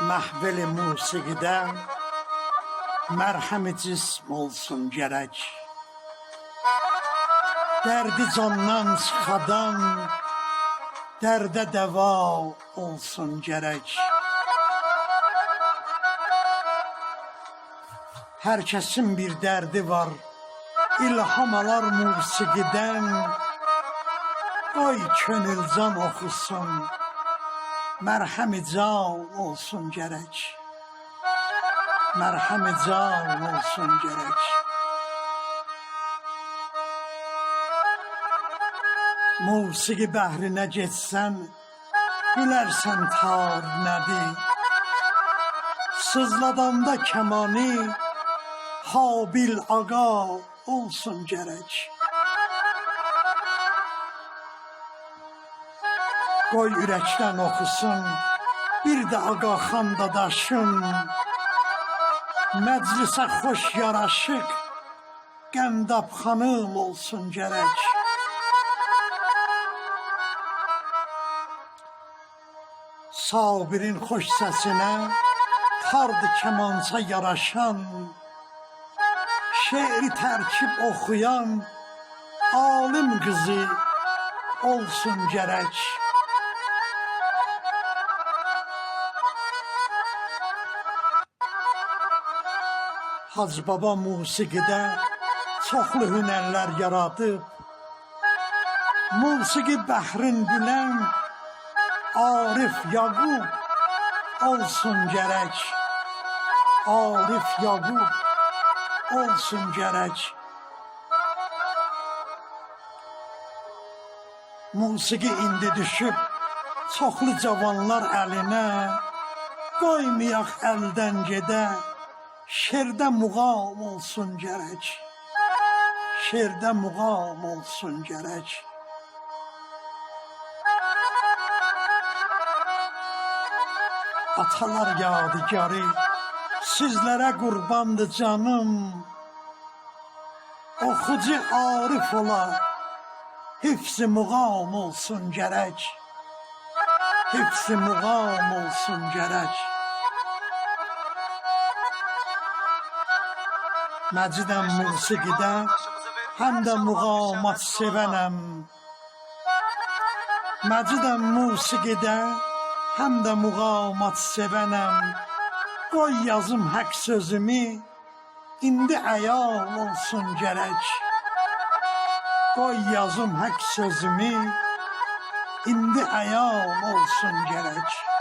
Məhveli musiqidə mərhəmi cism olsun gərək. Dərdi candan çıxadan dərdə dəva olsun gərək. Hər kəsin bir dərdi var, ilham alar musiqidən. Qoy könül can oxusun, mərhəmi can olsun gərək. Mərhəmi can olsun gərək. Musiqi bəhrinə getsən, bilərsən tar nədir. Sızladanda kəmani, Habil ağa olsun gərək. Qoy ürəkdən oxusun, bir də ağa xan dadaşım. Məclisə xoş yaraşıq, Qəndab xanım olsun gərək. Sabirin xoş səsinə, tardı kəmança yaraşan. Şeiri tərkib oxuyan, alim qızı olsun gərək. Hacı Baba musiqidə çoxlu hünərlər yaradıb. Musiqi bəhrin bilən Arif Yaqub olsun gərək. Arif Yaqub olsun gərək. Musiqi indi düşüb çoxlu cavanlar əlinə. Qoymayaq əldən gedə, şerdə muğam olsun gərək. Şerdə muğam olsun gərək. Atalar yadigarı, sizlərə qurbandı canım. Oxucu arif ola, hifz-i muğam olsun gərək. Hifz-i muğam olsun gərək. Məcidəm musiqidə, həm də muğamat sevənəm. Məcidəm musiqidə, həm də muğamat sevənəm. Qoy yazım haqq sözümü, indi əyan olsun gərək. Qoy yazım haqq sözümü, indi əyan olsun gərək.